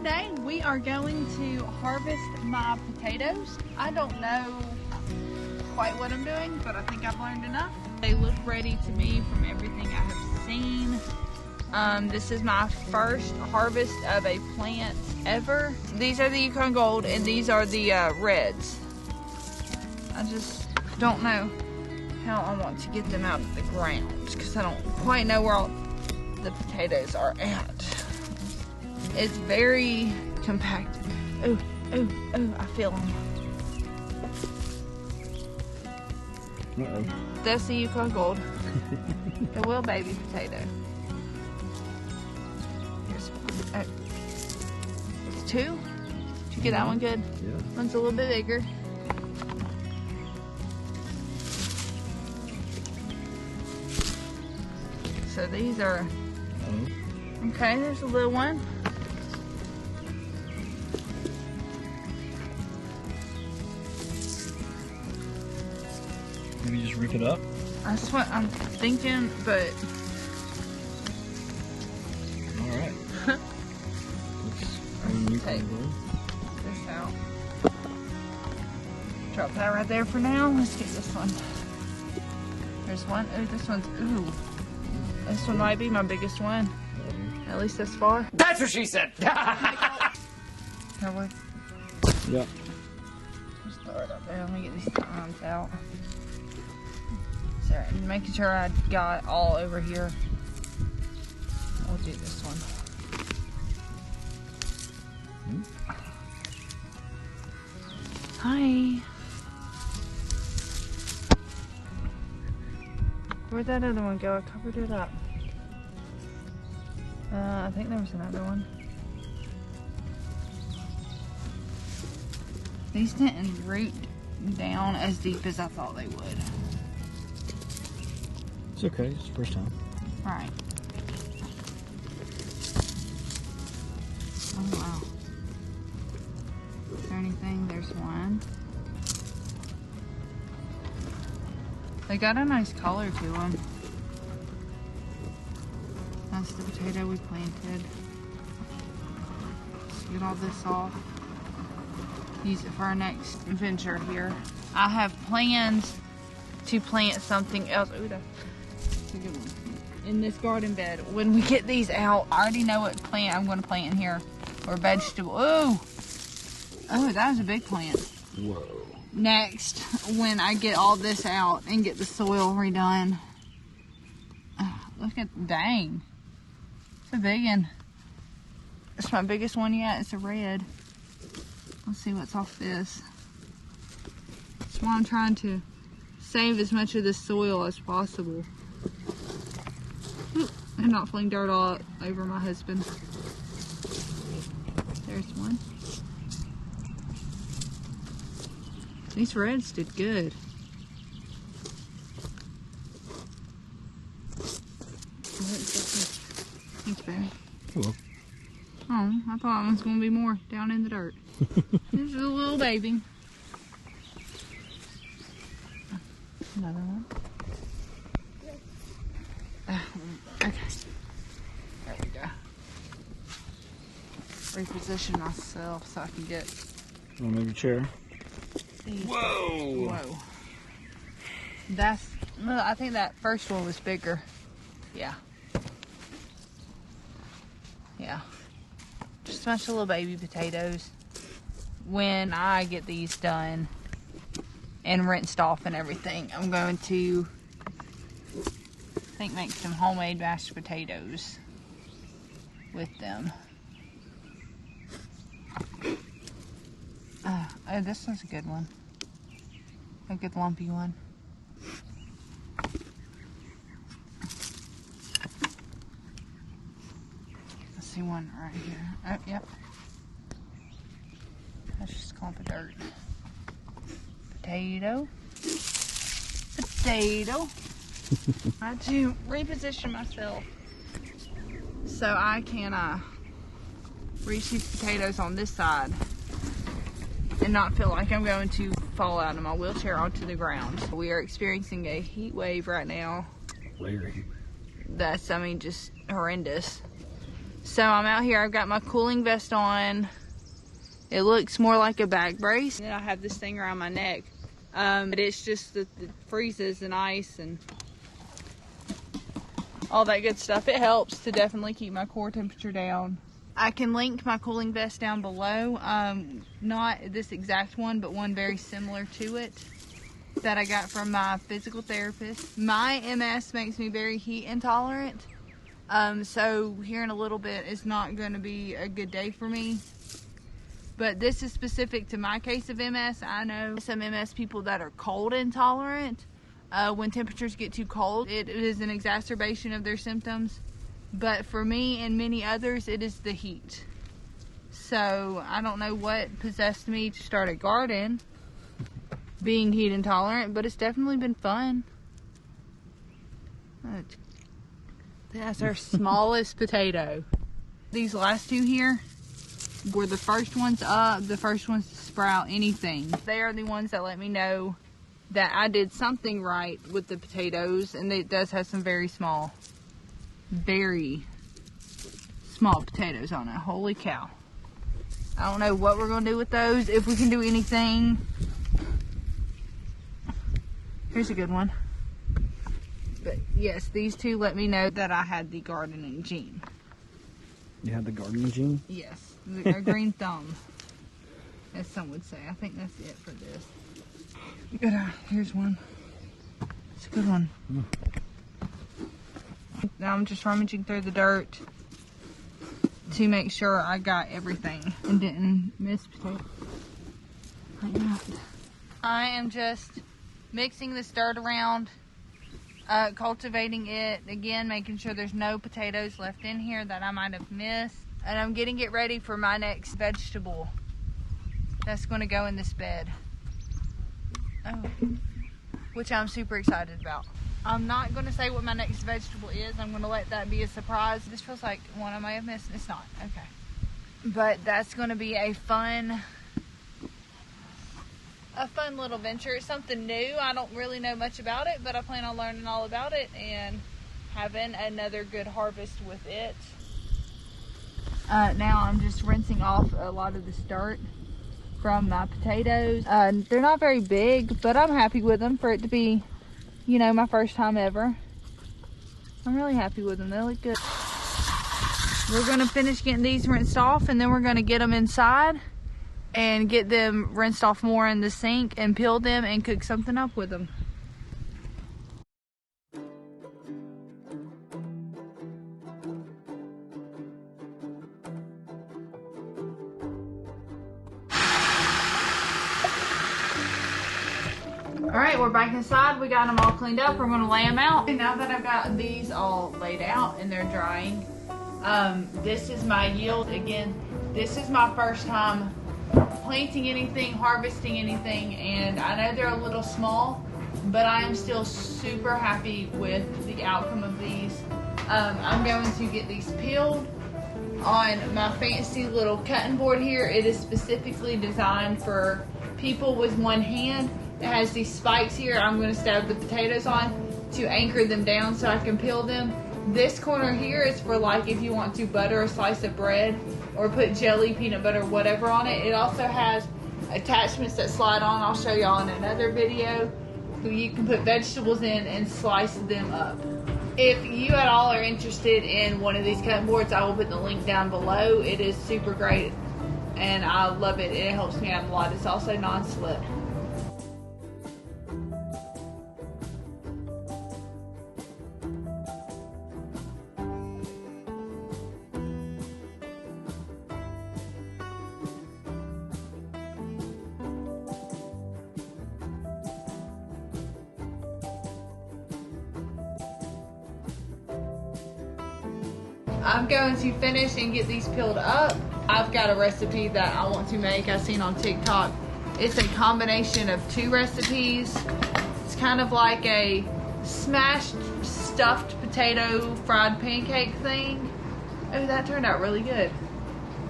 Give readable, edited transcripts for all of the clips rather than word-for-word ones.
today we are going to harvest my potatoes. I don't know quite what I'm doing, but I think I've learned enough. They look ready to me from everything I have seen. This is my first harvest of a plant ever. These are the Yukon Gold and these are the reds. I just don't know how I want to get them out of the ground because I don't quite know where all the potatoes are at. It's very compacted. Oh, oh, oh, I feel them. Uh-oh. That's the Yukon Gold. The little baby potato. Here's one. Oh. It's two? Did you get that one good? Yeah. One's a little bit bigger. So these are, okay, there's a little one. Maybe just rip it up? That's what I'm thinking, but. Alright. Take this out. Drop that right there for now. Let's get this one. There's one. Oh, this one's, ooh. This one might be my biggest one. At least this far. That's what she said! Probably. Yep. Just throw it up there. Let me get these tines out. So, making sure I got all over here. We'll do this one. Hi. Where'd that other one go? I covered it up. I think there was another one. These didn't root down as deep as I thought they would. It's okay, it's the first time. Right. Oh wow. Is there anything? There's one. They got a nice color to them. That's the potato we planted. Let's get all this off. Use it for our next venture here. I have plans to plant something else. Ooh, that's a good one. In this garden bed. When we get these out, I already know what plant I'm going to plant in here. Or vegetable. Ooh! Oh, that was a big plant. Whoa. Next, when I get all this out and get the soil redone. Look at, dang. It's a big one. It's my biggest one yet. It's a red. Let's see what's off this. That's why I'm trying to save as much of the soil as possible. And not fling dirt all over my husband. There's one. These reds did good. Thanks, baby. Hello. Oh, I thought it was going to be more down in the dirt. There's a little baby. Another one. Okay. There we go. Reposition myself so I can get. Want to move your chair? These. Whoa! Whoa. That's. I think that first one was bigger. Yeah. Yeah. Just a bunch of little baby potatoes. When I get these done and rinsed off and everything, I'm going to, I think, make some homemade mashed potatoes with them. Oh, this one's a good one. A good lumpy one. I see one right here. Oh, yep. That's just a clump of dirt. Potato. Potato. I had to reposition myself so I can reach these potatoes on this side and not feel like I'm going to fall out of my wheelchair onto the ground. We are experiencing a heat wave right now. Larry. That's, I mean, just horrendous. So I'm out here, I've got my cooling vest on. It looks more like a back brace. And then I have this thing around my neck. But it's just that it freezes and ice and all that good stuff. It helps to definitely keep my core temperature down. I can link my cooling vest down below. Not this exact one, but one very similar to it that I got from my physical therapist. My MS makes me very heat intolerant. So here in a little bit is not going to be a good day for me. But this is specific to my case of MS. I know some MS people that are cold intolerant. When temperatures get too cold, it is an exacerbation of their symptoms. But for me and many others, it is the heat. So I don't know what possessed me to start a garden being heat intolerant, but it's definitely been fun. That's our smallest potato. These last two here were the first ones up, the first ones to sprout anything. They are the ones that let me know that I did something right with the potatoes, and it does have some very small potatoes on it. Holy cow. I don't know what we're going to do with those, if we can do anything. Here's a good one. But yes, these two let me know that I had the gardening gene. You had the gardening gene? Yes, a green thumb, as some would say. I think that's it for this. Good eye. Here's one. It's a good one. Now I'm just rummaging through the dirt to make sure I got everything and didn't miss potato. Like that. I am just mixing this dirt around, cultivating it again, making sure there's no potatoes left in here that I might have missed. And I'm getting it ready for my next vegetable that's going to go in this bed. Oh, which I'm super excited about. I'm not going to say what my next vegetable is. I'm going to let that be a surprise. This feels like one I may have missed. It's not. Okay. But that's going to be a fun little venture. It's something new. I don't really know much about it, but I plan on learning all about it and having another good harvest with it. Now I'm just rinsing off a lot of this dirt from my potatoes. They're not very big, but I'm happy with them for it to be, you know, my first time ever. I'm really happy with them. They look good. We're going to finish getting these rinsed off, and then we're going to get them inside and get them rinsed off more in the sink and peel them and cook something up with them. Alright, we're back inside. We got them all cleaned up. We're going to lay them out. And now that I've got these all laid out and they're drying, this is my yield. Again, this is my first time planting anything, harvesting anything, and I know they're a little small, but I am still super happy with the outcome of these. I'm going to get these peeled on my fancy little cutting board here. It is specifically designed for people with one hand. It has these spikes here I'm going to stab the potatoes on to anchor them down so I can peel them. This corner here is for like if you want to butter a slice of bread or put jelly, peanut butter, whatever on it. It also has attachments that slide on. I'll show y'all in another video. You can put vegetables in and slice them up. If you at all are interested in one of these cutting boards, I will put the link down below. It is super great and I love it. It helps me out a lot. It's also non-slip. I'm going to finish and get these peeled up. I've got a recipe that I want to make. I've seen on TikTok. It's a combination of two recipes. It's kind of like a smashed stuffed potato fried pancake thing. Oh, that turned out really good.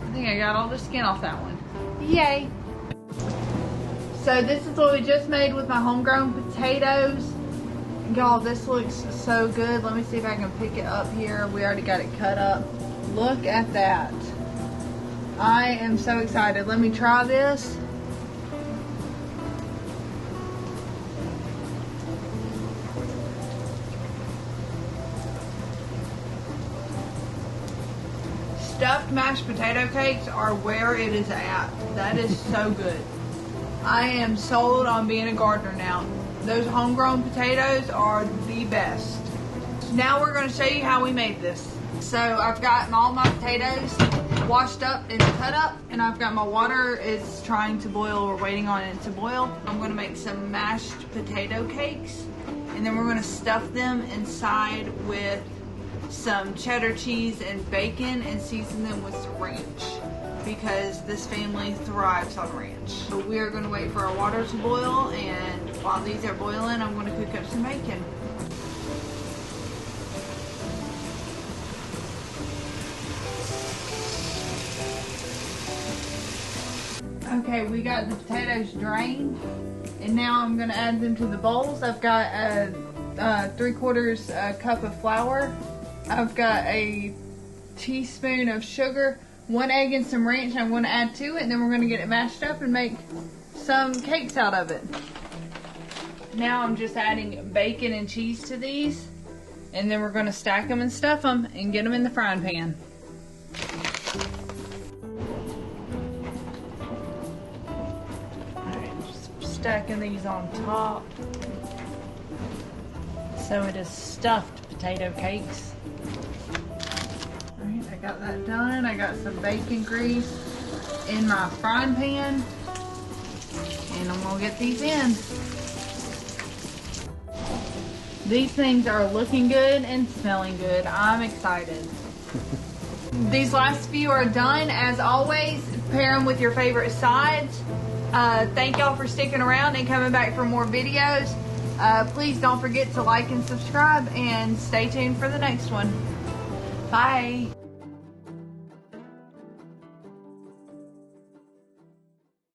I think I got all the skin off that one. Yay! So this is what we just made with my homegrown potatoes. Y'all, this looks so good. Let me see if I can pick it up here. We already got it cut up. Look at that. I am so excited. Let me try this. Stuffed mashed potato cakes are where it is at. That is so good. I am sold on being a gardener now. Those homegrown potatoes are the best. Now we're going to show you how we made this. So I've gotten all my potatoes washed up and cut up, and I've got my water. It's trying to boil. We're waiting on it to boil. I'm going to make some mashed potato cakes, and then we're going to stuff them inside with some cheddar cheese and bacon and season them with some ranch, because this family thrives on ranch. So we are going to wait for our water to boil, and while these are boiling, I'm going to cook up some bacon. Okay, we got the potatoes drained, and now I'm going to add them to the bowls. I've got a 3/4 cup of flour. I've got a teaspoon of sugar, 1 egg and some ranch I'm going to add to it, and then we're going to get it mashed up and make some cakes out of it. Now I'm just adding bacon and cheese to these, and then we're going to stack them and stuff them and get them in the frying pan. Stacking these on top. So it is stuffed potato cakes. Alright, I got that done. I got some bacon grease in my frying pan, and I'm gonna get these in. These things are looking good and smelling good. I'm excited. These last few are done. As always, pair them with your favorite sides. Thank y'all for sticking around and coming back for more videos. Please don't forget to like and subscribe, and stay tuned for the next one. Bye.